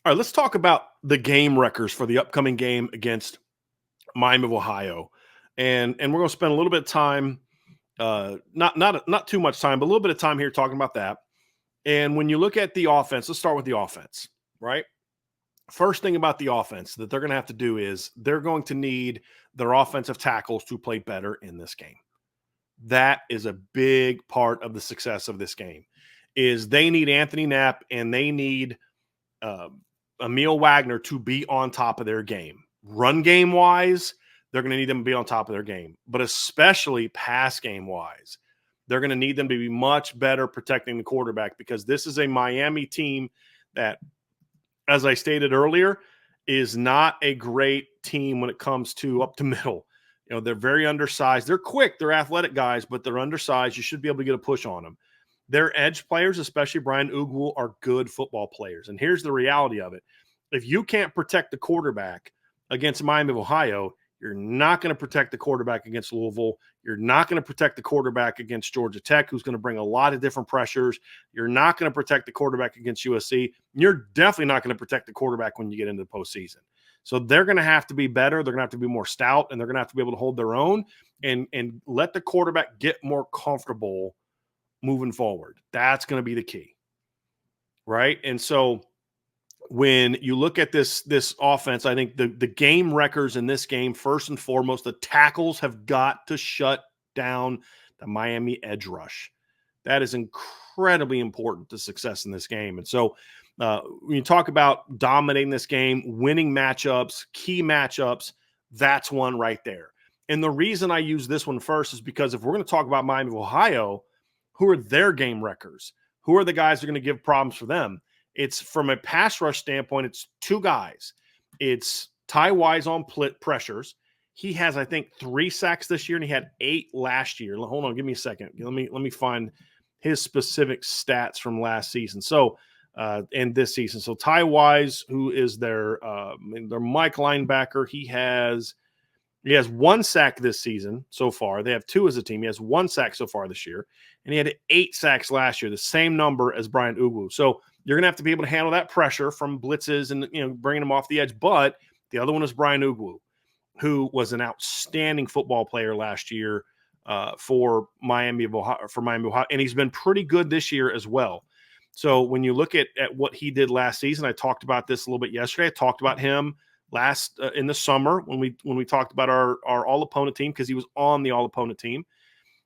All right, let's talk about the game wreckers for the upcoming game against Miami of Ohio. And we're going to spend a little bit of time, not too much time, but a little bit of time here talking about that. And when you look at the offense, let's start with the offense, right? First thing about the offense that they're going to have to do is they're going to need their offensive tackles to play better in this game. That is a big part of the success of this game. Is they need Anthony Knapp and they need uh, Emil Wagner to be on top of their game. Run game wise, they're going to need them to be on top of their game, but especially pass game wise, they're going to need them to be much better protecting the quarterback because this is a Miami team that, as I stated earlier, is not a great team when it comes to up the middle. You know, they're very undersized. They're quick. They're athletic guys, but they're undersized. You should be able to get a push on them. Their edge players, especially Bryan Ugwu, are good football players. And here's the reality of it. If you can't protect the quarterback against Miami of Ohio, you're not going to protect the quarterback against Louisville. You're not going to protect the quarterback against Georgia Tech, who's going to bring a lot of different pressures. You're not going to protect the quarterback against USC. You're definitely not going to protect the quarterback when you get into the postseason. So they're going to have to be better. They're going to have to be more stout, and they're going to have to be able to hold their own and let the quarterback get more comfortable moving forward. That's going to be the key, right? And so when you look at this offense, I think the game wreckers in this game, first and foremost, the tackles have got to shut down the Miami edge rush. That is incredibly important to success in this game. And so when you talk about dominating this game, winning matchups, key matchups, that's one right there. And the reason I use this one first is because if we're going to talk about Miami of Ohio, who are their game wreckers? Who are the guys that are going to give problems for them? It's from a pass rush standpoint, it's two guys. It's Ty Wise on pressures. He has, I think, 3 sacks this year, and he had 8 last year. Hold on, give me a second. Let me find his specific stats from last season. So, and this season. So Ty Wise, who is their Mike linebacker, he has 1 sack this season so far. They have 2 as a team. He has 1 sack so far this year, and he had 8 sacks last year, the same number as Bryan Ugwu. So you're going to have to be able to handle that pressure from blitzes and bringing them off the edge. But the other one is Bryan Ugwu, who was an outstanding football player last year for Miami of Ohio, and he's been pretty good this year as well. So when you look at what he did last season, I talked about this a little bit yesterday. I talked about him last in the summer when we talked about our all opponent team because he was on the all opponent team.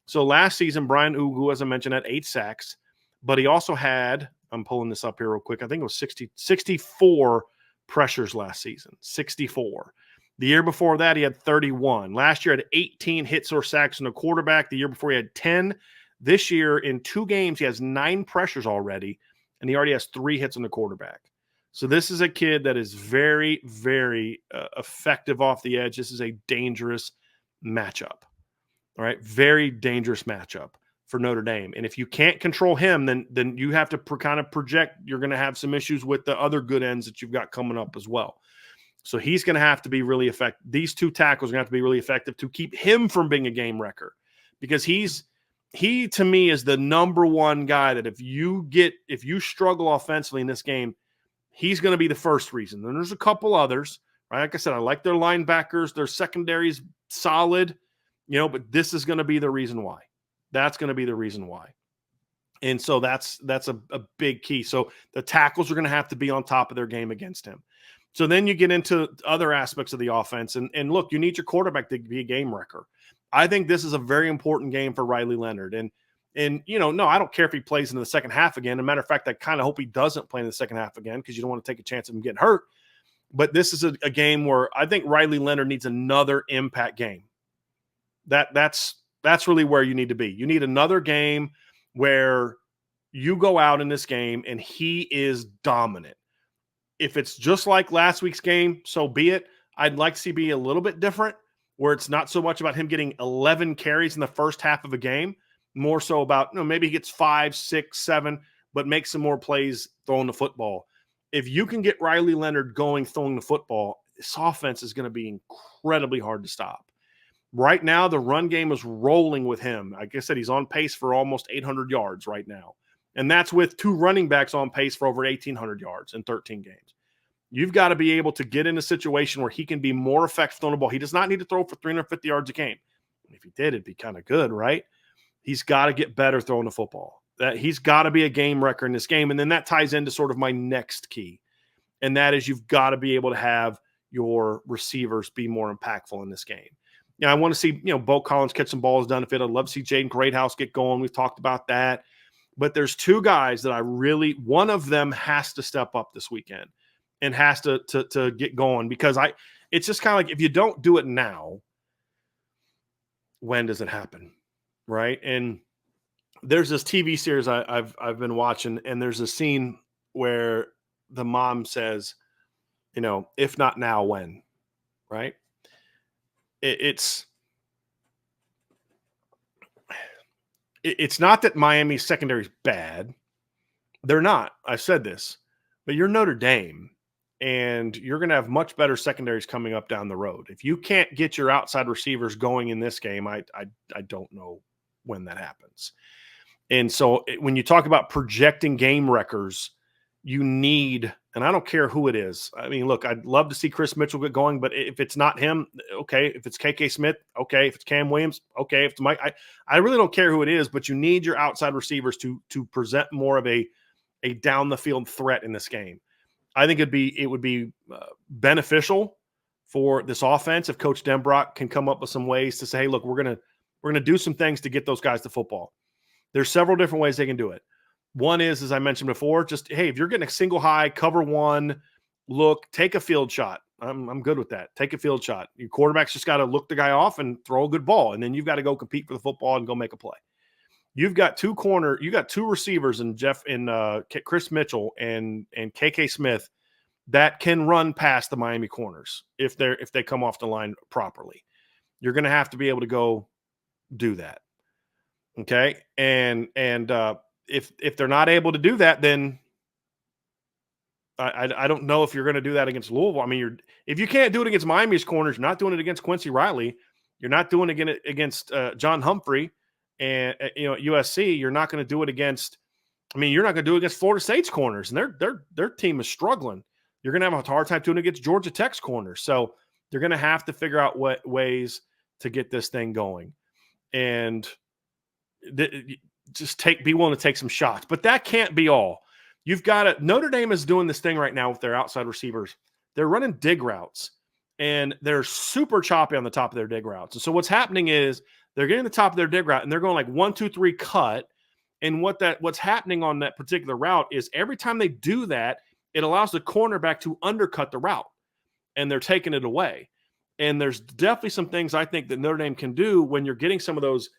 So last season, Bryan Ugwu, as I mentioned, had 8 sacks, but he also had, I'm pulling this up here real quick, I think it was 64 pressures last season, 64. The year before that, he had 31. Last year, had 18 hits or sacks on the quarterback. The year before, he had 10. This year, in 2 games, he has 9 pressures already, and he already has 3 hits on the quarterback. So this is a kid that is very, very effective off the edge. This is a dangerous matchup. All right, very dangerous matchup for Notre Dame. And if you can't control him, then you have to kind of project you're going to have some issues with the other good ends that you've got coming up as well. So he's going to have to be really effective. These 2 tackles are going to have to be really effective to keep him from being a game wrecker, because he to me is the number one guy that if you struggle offensively in this game, he's going to be the first reason. Then there's a couple others, right? Like I said, I like their linebackers. Their secondary's solid, but this is going to be the reason why. That's going to be the reason why. And so that's a big key. So the tackles are going to have to be on top of their game against him. So then you get into other aspects of the offense. And look, you need your quarterback to be a game wrecker. I think this is a very important game for Riley Leonard. And no, I don't care if he plays in the second half again. As a matter of fact, I kind of hope he doesn't play in the second half again because you don't want to take a chance of him getting hurt. But this is a game where I think Riley Leonard needs another impact game. That's really where you need to be. You need another game where you go out in this game and he is dominant. If it's just like last week's game, so be it. I'd like to see be a little bit different, where it's not so much about him getting 11 carries in the first half of a game, more so about, maybe he gets 5, 6, 7, but make some more plays throwing the football. If you can get Riley Leonard going throwing the football, this offense is going to be incredibly hard to stop. Right now, the run game is rolling with him. Like I said, he's on pace for almost 800 yards right now. And that's with 2 running backs on pace for over 1,800 yards in 13 games. You've got to be able to get in a situation where he can be more effective on the ball. He does not need to throw for 350 yards a game. If he did, it'd be kind of good, right? He's got to get better throwing the football. That he's got to be a game wrecker in this game. And then that ties into sort of my next key. And that is you've got to be able to have your receivers be more impactful in this game. Now, I want to see, Bo Collins catch some balls done. If I'd love to see Jaden Greathouse get going. We've talked about that. But there's two guys that one of them has to step up this weekend and has to get going, because it's just kind of like, if you don't do it now, when does it happen? Right. And there's this TV series I've been watching, and there's a scene where the mom says, if not now, when? Right. It's not that Miami's secondary is bad. They're not. I've said this, but you're Notre Dame, and you're going to have much better secondaries coming up down the road. If you can't get your outside receivers going in this game, I don't know when that happens. And so when you talk about projecting game wreckers, you need, and I don't care who it is. I mean, look, I'd love to see Chris Mitchell get going, but if it's not him, okay. If it's KK Smith, okay. If it's Cam Williams, okay. If it's Mike, I really don't care who it is, but you need your outside receivers to present more of a down the field threat in this game. I think it would be beneficial for this offense if Coach Denbrock can come up with some ways to say, hey, look, we're gonna do some things to get those guys to football. There's several different ways they can do it. One is, as I mentioned before, just, hey, if you're getting a single high, cover one, look, take a field shot. I'm good with that. Take a field shot. Your quarterback's just got to look the guy off and throw a good ball, and then you've got to go compete for the football and go make a play. You've got two receivers in Chris Mitchell and KK Smith that can run past the Miami corners if they come off the line properly. You're going to have to be able to go do that. Okay, and if they're not able to do that, then I don't know if you're going to do that against Louisville. I mean, if you can't do it against Miami's corners, you're not doing it against Quincy Riley. You're not doing it against John Humphrey and USC. You're not going to do it against. I mean, you're not going to do it against Florida State's corners, and their team is struggling. You're going to have a hard time doing it against Georgia Tech's corners. So they're going to have to figure out what ways to get this thing going, and just be willing to take some shots. But that can't be all. You've got to. Notre Dame is doing this thing right now with their outside receivers. They're running dig routes, and they're super choppy on the top of their dig routes. And so what's happening is they're getting the top of their dig route, and they're going like 1, 2, 3 cut. And what's happening on that particular route is every time they do that, it allows the cornerback to undercut the route, and they're taking it away. And there's definitely some things I think that Notre Dame can do when you're getting some of those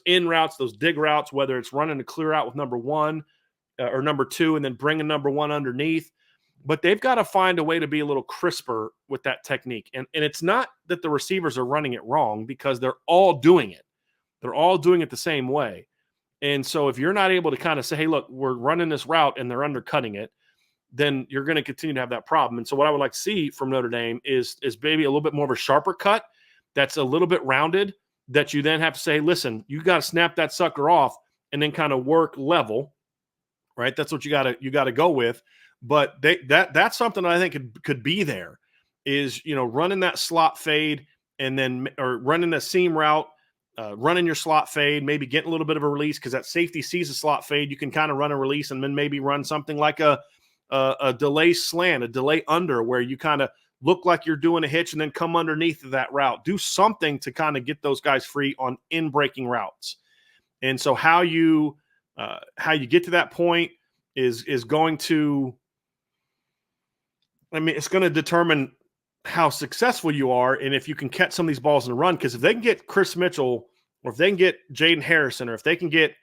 in routes, those dig routes, whether it's running a clear out with number 1 or number 2 and then bringing number 1 underneath. But they've got to find a way to be a little crisper with that technique. And it's not that the receivers are running it wrong, because they're all doing it. They're all doing it the same way. And so if you're not able to kind of say, hey, look, we're running this route and they're undercutting it, then you're going to continue to have that problem. And so what I would like to see from Notre Dame is maybe a little bit more of a sharper cut that's a little bit rounded, that you then have to say, listen, you got to snap that sucker off and then kind of work level, right? That's what you got to go with. But that's something I think could be there, is, running that slot fade and then, or running the seam route, running your slot fade, maybe getting a little bit of a release, because that safety sees a slot fade. You can kind of run a release and then maybe run something like a delay slant, a delay under, where you kind of look like you're doing a hitch and then come underneath of that route. Do something to kind of get those guys free on in-breaking routes. And so how you get to that point is going to, I mean, it's going to determine how successful you are and if you can catch some of these balls in the run. Because if they can get Chris Mitchell, or if they can get Jaden Harrison, or if they can get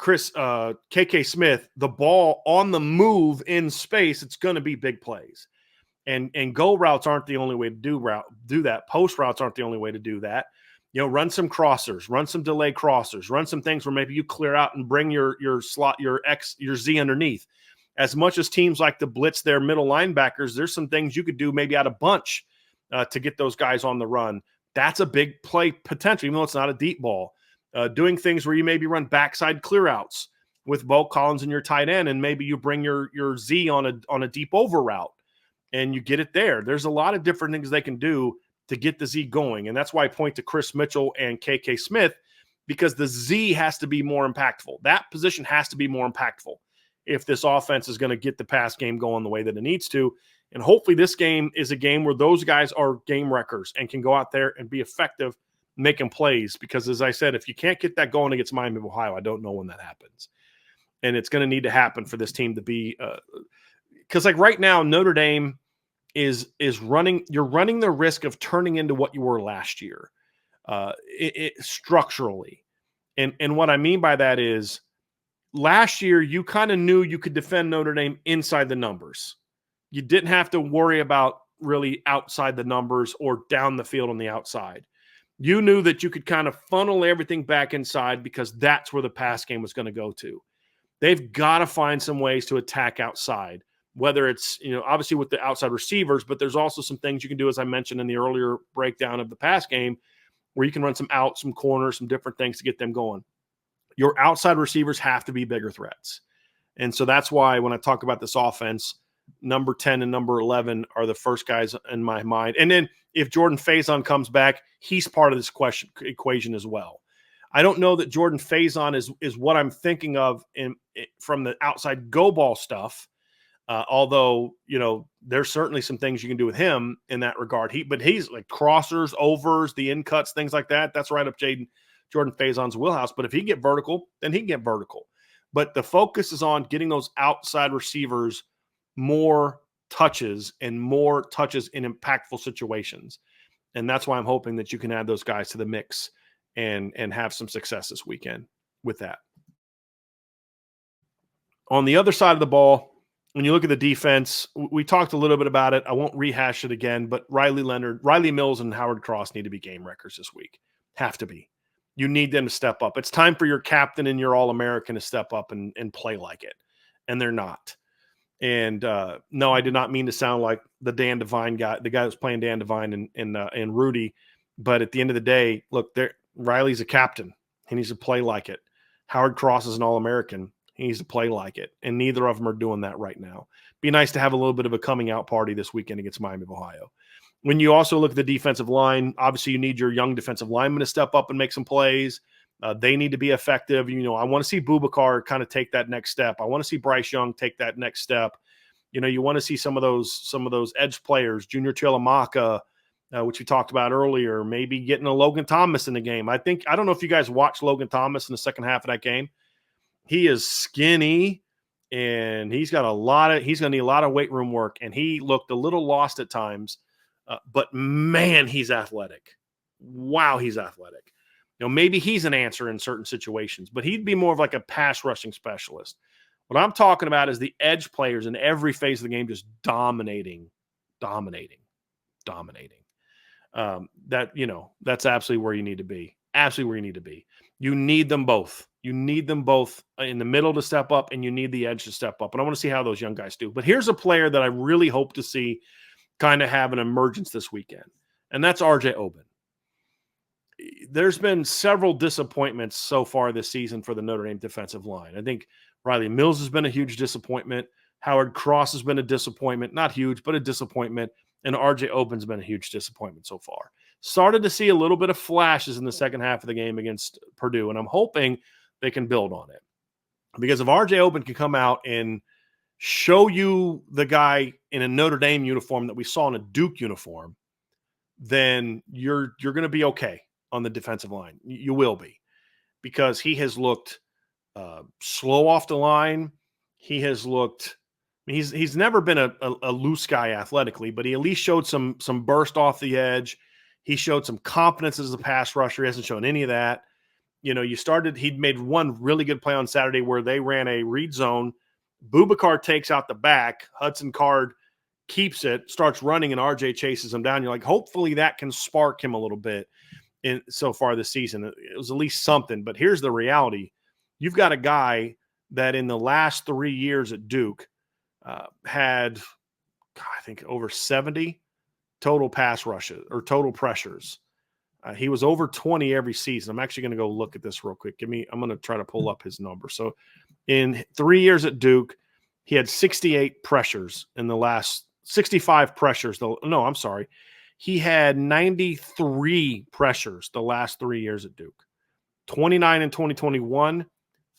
KK Smith the ball on the move in space, it's going to be big plays. And go routes aren't the only way to do that. Post routes aren't the only way to do that. Run some crossers, run some delay crossers, run some things where maybe you clear out and bring your slot, your Z underneath. As much as teams like to blitz their middle linebackers, there's some things you could do maybe out of bunch to get those guys on the run. That's a big play potential, even though it's not a deep ball. Doing things where you maybe run backside clear outs with Bo Collins and your tight end, and maybe you bring your Z on a deep over route. and you get it there. There's a lot of different things they can do to get the Z going. And that's why I point to Chris Mitchell and KK Smith, because the Z has to be more impactful. That position has to be more impactful if this offense is going to get the pass game going the way that it needs to. And hopefully this game is a game where those guys are game wreckers and can go out there and be effective making plays. Because as I said, if you can't get that going against Miami of Ohio, I don't know when that happens. And it's going to need to happen for this team to be because like right now, Notre Dame is running. You're running the risk of turning into what you were last year, structurally. And what I mean by that is last year you kind of knew you could defend Notre Dame inside the numbers. You didn't have to worry about really outside the numbers or down the field on the outside. You knew that you could kind of funnel everything back inside because that's where the pass game was going to go to. They've got to find some ways to attack outside, whether it's, obviously with the outside receivers, but there's also some things you can do, as I mentioned in the earlier breakdown of the pass game, where you can run some out, some corners, some different things to get them going. Your outside receivers have to be bigger threats. And so that's why when I talk about this offense, number 10 and number 11 are the first guys in my mind. And then if Jordan Faison comes back, he's part of this equation as well. I don't know that Jordan Faison is what I'm thinking of from the outside go ball stuff. Although, there's certainly some things you can do with him in that regard. But he's like crossers, overs, the in cuts, things like that. That's right up Jordan Faison's wheelhouse. But if he can get vertical, then he can get vertical. But the focus is on getting those outside receivers more touches in impactful situations. And that's why I'm hoping that you can add those guys to the mix and have some success this weekend with that. On the other side of the ball, when you look at the defense, we talked a little bit about it. I won't rehash it again, but Riley Mills and Howard Cross need to be game wreckers this week. Have to be. You need them to step up. It's time for your captain and your All-American to step up and play like it. And they're not. And no, I did not mean to sound like the Dan Devine guy, the guy that's playing Dan Devine and Rudy. But at the end of the day, look, Riley's a captain. He needs to play like it. Howard Cross is an All-American. He needs to play like it. And neither of them are doing that right now. Be nice to have a little bit of a coming out party this weekend against Miami of Ohio. When you also look at the defensive line, obviously you need your young defensive linemen to step up and make some plays. They need to be effective. I want to see Boubacar kind of take that next step. I want to see Bryce Young take that next step. You want to see some of those edge players, Junior Chilamaka, which we talked about earlier, maybe getting a Logan Thomas in the game. I don't know if you guys watched Logan Thomas in the second half of that game. He is skinny and he's going to need a lot of weight room work. And he looked a little lost at times, but man, he's athletic. Wow. He's athletic. Maybe he's an answer in certain situations, but he'd be more of like a pass rushing specialist. What I'm talking about is the edge players in every phase of the game just dominating. That's absolutely where you need to be. Absolutely where you need to be. You need them both. You need them both in the middle to step up, and you need the edge to step up. And I want to see how those young guys do. But here's a player that I really hope to see kind of have an emergence this weekend, and that's RJ Oben. There's been several disappointments so far this season for the Notre Dame defensive line. I think Riley Mills has been a huge disappointment. Howard Cross has been a disappointment. Not huge, but a disappointment. And RJ Oben's been a huge disappointment so far. Started to see a little bit of flashes in the second half of the game against Purdue, and I'm hoping they can build on it. Because if RJ Oben can come out and show you the guy in a Notre Dame uniform that we saw in a Duke uniform, then you're going to be okay on the defensive line. You will be. Because he has looked slow off the line. He has looked – he's never been a loose guy athletically, but he at least showed some burst off the edge. He showed some confidence as a pass rusher. He hasn't shown any of that. He'd made one really good play on Saturday where they ran a read zone. Boubacar takes out the back. Hudson Card keeps it, starts running, and RJ chases him down. You're like, hopefully that can spark him a little bit so far this season. It was at least something. But here's the reality. You've got a guy that in the last 3 years at Duke had, I think, over 70 total pass rushes or total pressures. He was over 20 every season. I'm actually going to go look at this real quick. I'm going to try to pull up his number. So in 3 years at Duke, he had 68 pressures in the last 65 pressures. No, I'm sorry. He had 93 pressures the last 3 years at Duke. 29 in 2021,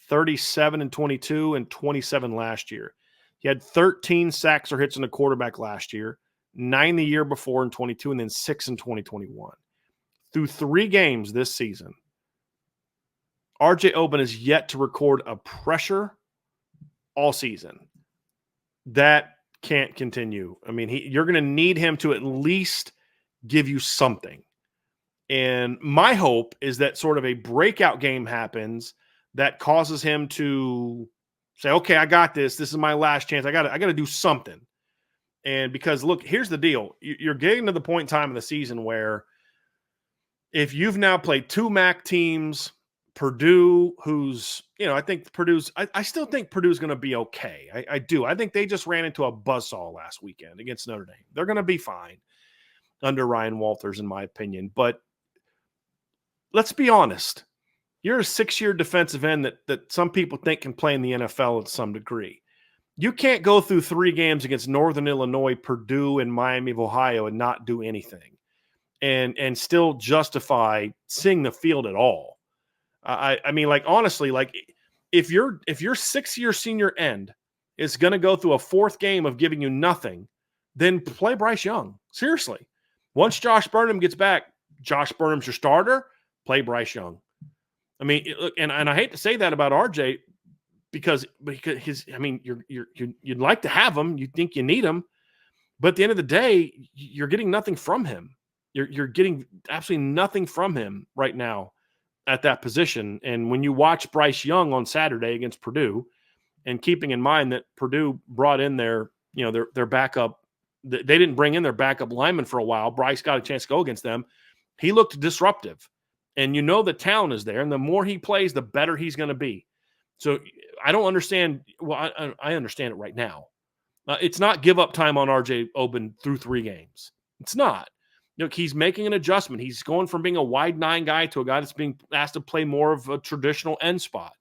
37 in 22, and 27 last year. He had 13 sacks or hits on the quarterback last year, 9 the year before in 22, and then 6 in 2021. Through 3 games this season, RJ Oben has yet to record a pressure all season. That can't continue. I mean, you're going to need him to at least give you something. And my hope is that sort of a breakout game happens that causes him to say, okay, I got this. This is my last chance. I got to do something. And because, look, here's the deal. You're getting to the point in time in the season where if you've now played 2 MAC teams, Purdue, who's, I think I still think Purdue's going to be okay. I do. I think they just ran into a buzzsaw last weekend against Notre Dame. They're going to be fine under Ryan Walters, in my opinion. But let's be honest. You're a 6-year defensive end that some people think can play in the NFL to some degree. You can't go through 3 games against Northern Illinois, Purdue, and Miami of Ohio and not do anything and still justify seeing the field at all. I mean, like, honestly, like, if your 6-year senior end is going to go through a 4th game of giving you nothing, then play Bryce Young. Seriously. Once Josh Burnham gets back, Josh Burnham's your starter, play Bryce Young. I mean, look, and I hate to say that about RJ because you'd like to have him, you think you need him, but at the end of the day, you're getting nothing from him. You're getting absolutely nothing from him right now at that position. And when you watch Bryce Young on Saturday against Purdue, and keeping in mind that Purdue brought in their backup, they didn't bring in their backup lineman for a while. Bryce got a chance to go against them. He looked disruptive. And the talent is there. And the more he plays, the better he's going to be. So I don't understand. Well, I understand it right now. It's not give up time on RJ Oben through 3 games. It's not. He's making an adjustment. He's going from being a wide 9 guy to a guy that's being asked to play more of a traditional end spot.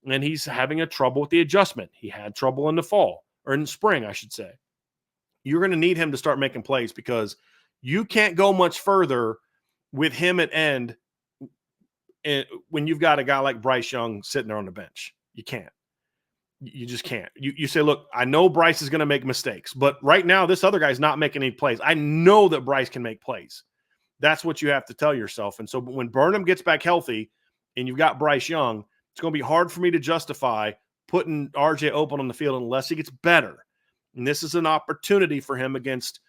And he's having a trouble with the adjustment. He had trouble in the fall, or in the spring, I should say. You're going to need him to start making plays because you can't go much further with him at end when you've got a guy like Bryce Young sitting there on the bench. You can't. You just can't. You say, look, I know Bryce is going to make mistakes, but right now this other guy's not making any plays. I know that Bryce can make plays. That's what you have to tell yourself. And so when Burnham gets back healthy and you've got Bryce Young, it's going to be hard for me to justify putting RJ Oben on the field unless he gets better. And this is an opportunity for him against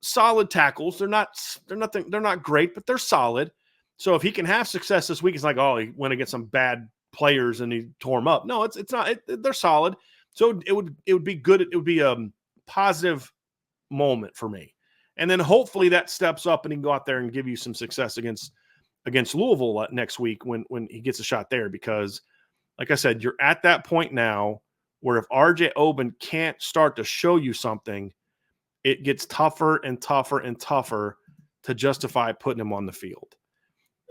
solid tackles. They're not great, but they're solid. So if he can have success this week, it's like, oh, he went against some bad players and he tore them up. No, it's not. They're solid. So it would be good. It would be a positive moment for me. And then hopefully that steps up and he can go out there and give you some success against Louisville next week when he gets a shot there. Because, like I said, you're at that point now where if RJ Oben can't start to show you something, it gets tougher and tougher and tougher to justify putting him on the field.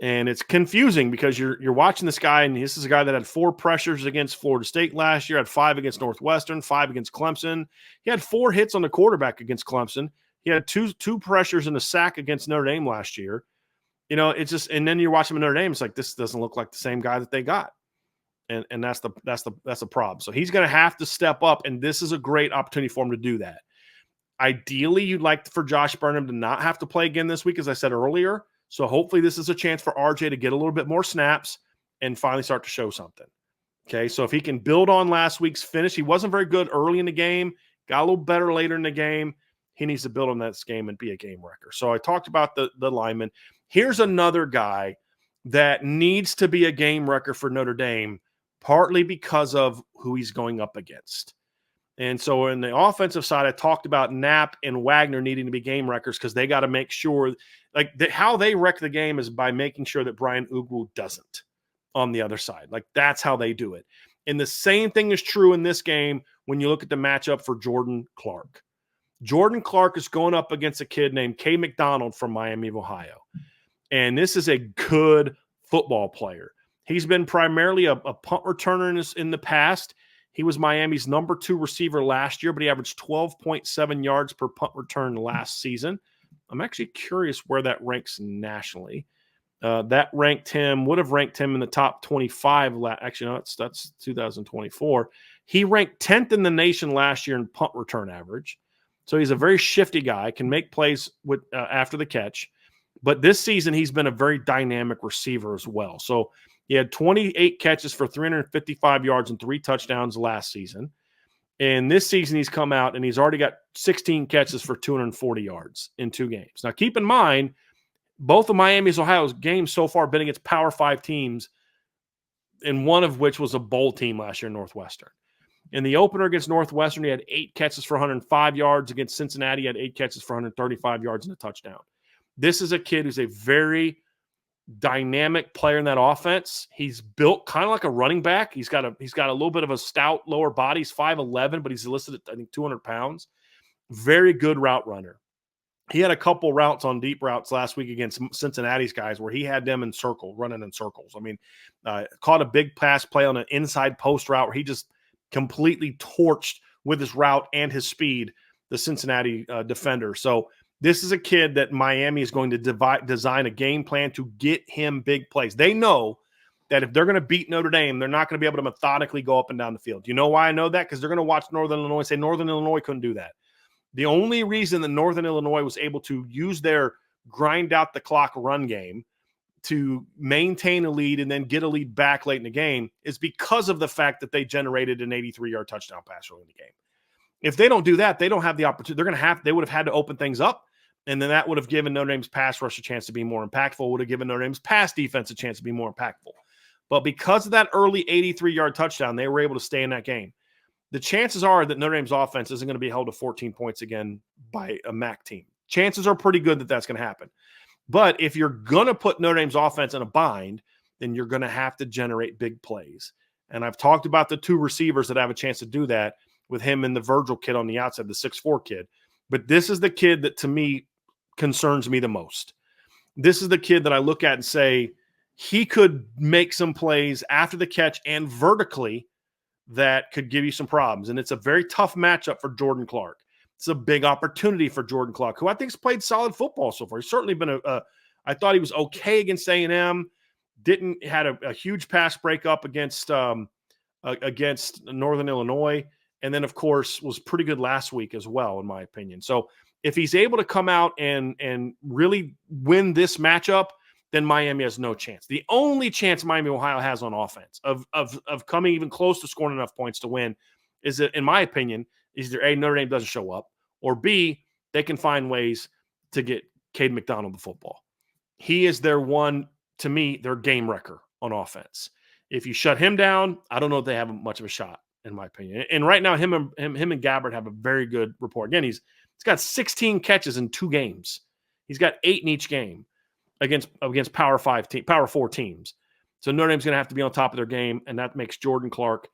And it's confusing because you're watching this guy, and this is a guy that had 4 pressures against Florida State last year, had 5 against Northwestern, 5 against Clemson. He had 4 hits on the quarterback against Clemson. He had two pressures and a sack against Notre Dame last year. It's just, and then you're watching Notre Dame, it's like, this doesn't look like the same guy that they got. And that's the problem. So he's going to have to step up, and this is a great opportunity for him to do that. Ideally, you'd like for Josh Burnham to not have to play again this week, as I said earlier. So hopefully this is a chance for RJ to get a little bit more snaps and finally start to show something. Okay, so if he can build on last week's finish, he wasn't very good early in the game, got a little better later in the game. He needs to build on that game and be a game wrecker. So I talked about the lineman. Here's another guy that needs to be a game wrecker for Notre Dame, partly because of who he's going up against. And so in the offensive side, I talked about Knapp and Wagner needing to be game wreckers because they got to make sure, how they wreck the game is by making sure that Bryan Ugwu doesn't on the other side. Like, that's how they do it. And the same thing is true in this game when you look at the matchup for Jordan Clark. Jordan Clark is going up against a kid named K. McDonald from Miami of Ohio. And this is a good football player. He's been primarily a punt returner in the past. He was Miami's number 2 receiver last year, but he averaged 12.7 yards per punt return last season. I'm actually curious where that ranks nationally. That would have ranked him in the top 25. Actually, no, that's 2024. He ranked 10th in the nation last year in punt return average. So he's a very shifty guy, can make plays with after the catch. But this season, he's been a very dynamic receiver as well. So he had 28 catches for 355 yards and 3 touchdowns last season. And this season, he's come out and he's already got 16 catches for 240 yards in 2 games. Now, keep in mind, both of Miami's Ohio's games so far been against Power 5 teams, and one of which was a bowl team last year, Northwestern. In the opener against Northwestern, he had 8 catches for 105 yards. Against Cincinnati, he had 8 catches for 135 yards and a touchdown. This is a kid who's a very dynamic player in that offense. He's built kind of like a running back. He's got a little bit of a stout lower body. He's 5'11", but he's listed at, I think, 200 pounds. Very good route runner. He had a couple routes on deep routes last week against Cincinnati's guys where he had them running in circles. I mean, caught a big pass play on an inside post route where he just completely torched with his route and his speed the Cincinnati defender. So this is a kid that Miami is going to design a game plan to get him big plays. They know that if they're going to beat Notre Dame, they're not going to be able to methodically go up and down the field. You know why I know that? Because they're going to watch Northern Illinois and say Northern Illinois couldn't do that. The only reason that Northern Illinois was able to use their grind out the clock run game to maintain a lead and then get a lead back late in the game is because of the fact that they generated an 83-yard touchdown pass early in the game. If they don't do that, they don't have the opportunity. They would have had to open things up, and then that would have given Notre Dame's pass rush a chance to be more impactful, would have given Notre Dame's pass defense a chance to be more impactful. But because of that early 83-yard touchdown, they were able to stay in that game. The chances are that Notre Dame's offense isn't going to be held to 14 points again by a MAC team. Chances are pretty good that that's going to happen. But if you're going to put Notre Dame's offense in a bind, then you're going to have to generate big plays. And I've talked about the 2 receivers that have a chance to do that with him and the Virgil kid on the outside, the 6'4" kid. But this is the kid that, to me, concerns me the most. This is the kid that I look at and say he could make some plays after the catch and vertically that could give you some problems. And it's a very tough matchup for Jordan Clark. It's a big opportunity for Jordan Clark, who I think has played solid football so far. He's certainly been I thought he was okay against A&M. Had a huge pass breakup against Northern Illinois. And then, of course, was pretty good last week as well, in my opinion. So if he's able to come out and really win this matchup, then Miami has no chance. The only chance Miami, Ohio has on offense of coming even close to scoring enough points to win is that, in my opinion, is either A, Notre Dame doesn't show up, or B, they can find ways to get Cade McDonald the football. He is their their game wrecker on offense. If you shut him down, I don't know if they have much of a shot, in my opinion. And right now, him and Gabbard have a very good rapport. Again, he's got 16 catches in 2 games. He's got 8 in each game against Power 4 teams. So Notre Dame's going to have to be on top of their game, and that makes Jordan Clark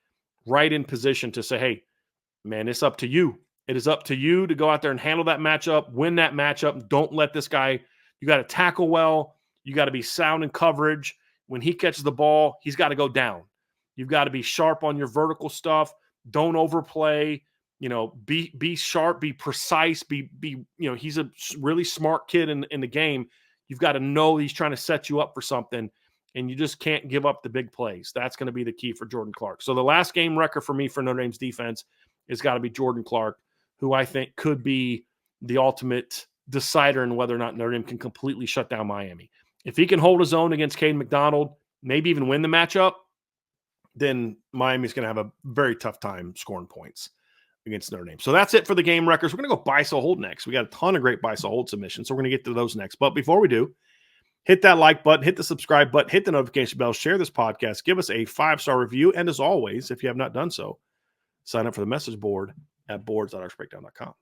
right in position to say, hey, man, it's up to you. It is up to you to go out there and handle that matchup, win that matchup. Don't let this guy – you got to tackle well. You got to be sound in coverage. When he catches the ball, he's got to go down. You've got to be sharp on your vertical stuff. Don't overplay. Be sharp, be precise, he's a really smart kid in the game. You've got to know he's trying to set you up for something, and you just can't give up the big plays. That's going to be the key for Jordan Clark. So the last game record for me for Notre Dame's defense has got to be Jordan Clark, who I think could be the ultimate decider in whether or not Notre Dame can completely shut down Miami. If he can hold his own against Cade McDonald, maybe even win the matchup, then Miami's going to have a very tough time scoring points against Notre Dame. So that's it for the game records. We're going to go buy, sell, hold next. We got a ton of great buy, sell, hold submissions, so we're going to get to those next. But before we do, hit that like button, hit the subscribe button, hit the notification bell, share this podcast, give us a 5-star review, and as always, if you have not done so, sign up for the message board at boards.archbreakdown.com.